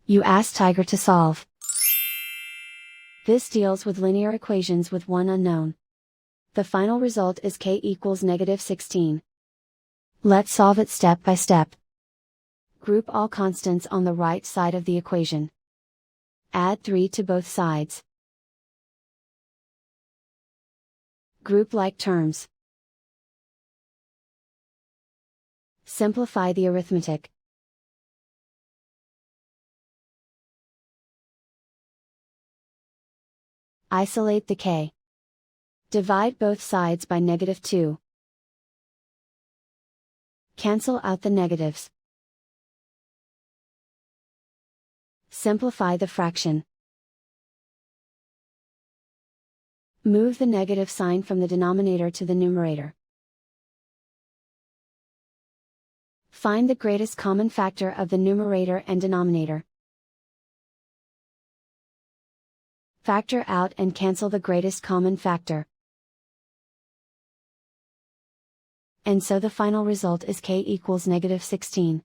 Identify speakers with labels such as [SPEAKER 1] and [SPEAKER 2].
[SPEAKER 1] You ask Tiger to solve. This deals with linear equations with one unknown. The final result is k equals -16. Let's solve it step by step. Group all constants on the right side of the equation. Add 3 to both sides. Group like terms. Simplify the arithmetic. Isolate the k. Divide both sides by -2. Cancel out the negatives. Simplify the fraction. Move the negative sign from the denominator to the numerator. Find the greatest common factor of the numerator and denominator. Factor out and cancel the greatest common factor. And so the final result is k equals -16.